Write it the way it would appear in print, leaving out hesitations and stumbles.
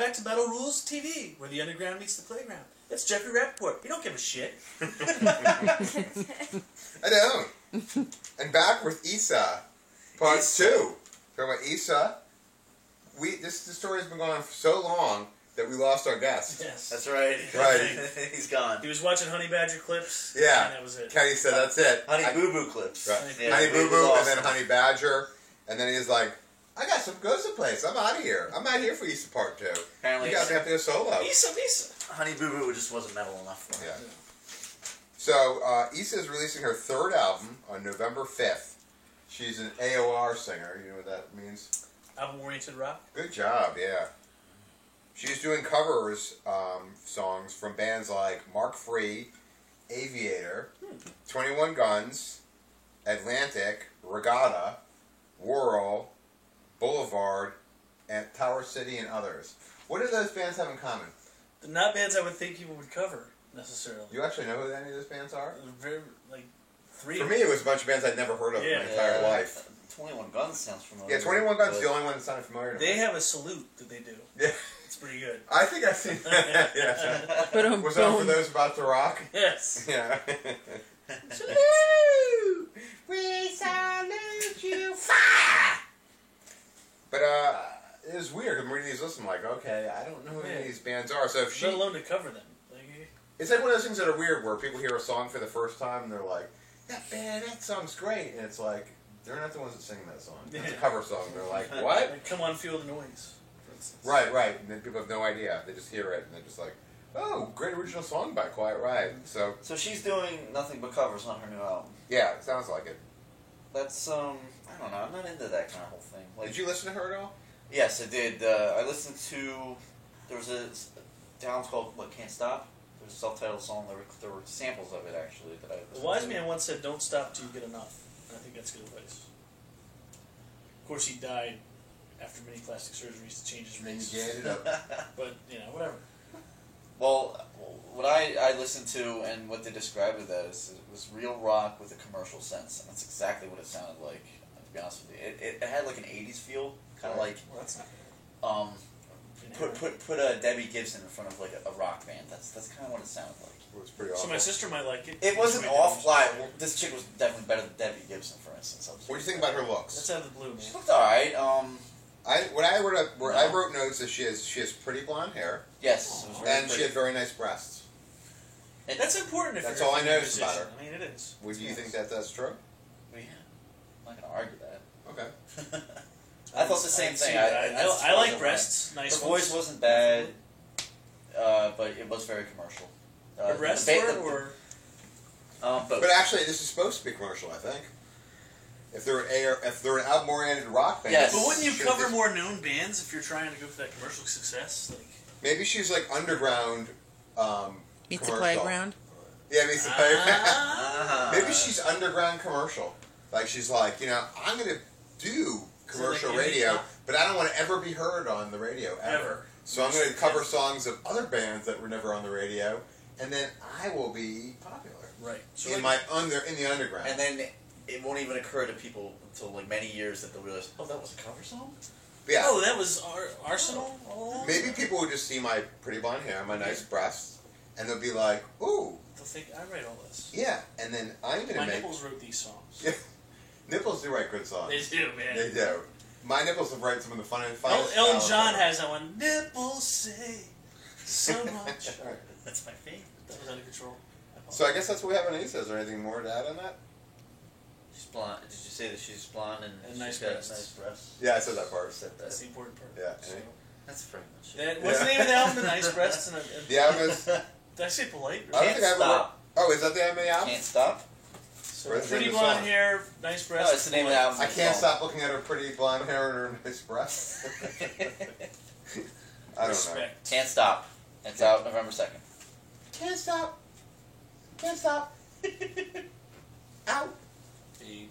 back to Metal Rules TV, where the underground meets the playground. It's Jeffrey Rappaport. He don't give a shit. I don't. And back with Issa, part 2. Talking about Issa. This story has been going on for so long that we lost our guest. Yes. That's right. Right. He's gone. He was watching Honey Badger clips. Yeah. And that was it. Kenny said, that's it. Honey Boo Boo clips. Right. Yeah, Honey Boo we Boo, lost and then him. Honey Badger. And then he was like, I got some goes to place. I'm out of here. I'm not here for Issa part 2. Apparently, You guys have to go solo. Issa. Honey Boo Boo just wasn't metal enough for him. Yeah. So, Issa is releasing her 3rd album on November 5th. She's an AOR singer. You know what that means? Album-oriented rock. Good job, yeah. She's doing covers songs from bands like Mark Free, Aviator, 21 Guns, Atlantic, Regatta, Whirl, Boulevard, and Tower City, and others. What do those bands have in common? They're not bands I would think people would cover, necessarily. You actually know who any of those bands are? Very, like, 3 For me, it was a bunch of bands I'd never heard of in my entire life. 21 Guns sounds familiar. Yeah, 21 Guns is the only one that sounded familiar to me. They have a salute that they do. Yeah. It's pretty good. I think I've seen that. Yeah. Was that for those about to rock? Yes. Yeah. Salute! We salute you. Fire! But it was weird. I'm reading these lists. I'm like, okay, I don't know who any of these bands are. So if she, Let alone to cover them. Like, it's like one of those things that are weird, where people hear a song for the first time and they're like, that song's great, and it's like they're not the ones that sing that song. It's a cover song. They're like, what? Like, come on, feel the noise. For instance. Right. And then people have no idea. They just hear it and they're just like, oh, great original song by Quiet Riot. So she's doing nothing but covers on her new album. yeah, it sounds like it. That's I don't know. I'm not into that kind of whole thing. Like, Did you listen to her at all? Yes, I did. I listened to. There was a album called Can't Stop. There's a self-titled song. There were samples of it actually that I. The wise man once said, "Don't stop till you get enough." And I think that's good advice. Of course, he died after many plastic surgeries to change his race. Get it up. But whatever. Well, what I listened to and what they described it as, it was real rock with a commercial sense, and that's exactly what it sounded like. To be honest with you, it had like an '80s feel, kind of like. Well, that's not. Put a Debbie Gibson in front of like a rock band. That's kind of what it sounded like. It was pretty awful. So my sister might like it. It wasn't off. This chick was definitely better than Debbie Gibson, for instance. What do you think about her looks? That's out of the blue, man. She looked alright. I wrote notes that she has pretty blonde hair. Yes, it was very And she pretty. had very nice breasts. That's important. If That's you're all I a noticed musician. about her. I mean, it is. Would you think that that's true? Well, yeah, I'm not gonna argue that. Okay. I thought the same thing. I like breasts. Nice Her ones. voice wasn't bad, but it was very commercial. Her breasts were, both. But actually, this is supposed to be commercial, I think. If they're an album-oriented rock band. Yes. But wouldn't you should cover just- more known bands if you're trying to go for that commercial success? Like, Maybe she's like underground. Meets the commercial. playground. Yeah, meets the playground. Ah. Maybe she's underground commercial. Like she's like, I'm gonna do commercial So like indie radio, pop? but I don't want to ever be heard on the radio ever. So I'm gonna cover songs of other bands that were never on the radio, and then I will be popular. right. So In like, the underground. And then it won't even occur to people until like many years that they'll realize, oh, that was a cover song? Yeah. oh, that was Arsenal all along? Maybe people would just see my pretty blonde hair, my nice breasts, and they'll be like, ooh, They'll think, I write all this. yeah. And then I'm gonna My make nipples wrote these songs. Yeah. Nipples do write good songs. They do, man. They do. My nipples have write some of the finest. Elton ballads John ever. has that one. Nipples say so much. Right. That's my favorite. That was out of control. So I guess that's what we have on Issa. Is there anything more to add on that? She's blonde. Did you say that she's blonde and And she's nice got breasts. nice breasts? Yeah, I said that part. That's the important part. Yeah. So, That's pretty much it. what's the name of the album? The Nice Breasts? And The album is. did I say polite? I don't Can't think I ever. Stop. Oh, is that the name of the album? Can't Stop? So Where's the pretty name of the blonde song? hair, nice breasts. No, it's the name of the album. I can't stop looking at her pretty blonde hair and her nice breasts. I don't know. Respect. Can't Stop. It's out November 2nd. Can't stop. Can't stop. Out. Hey.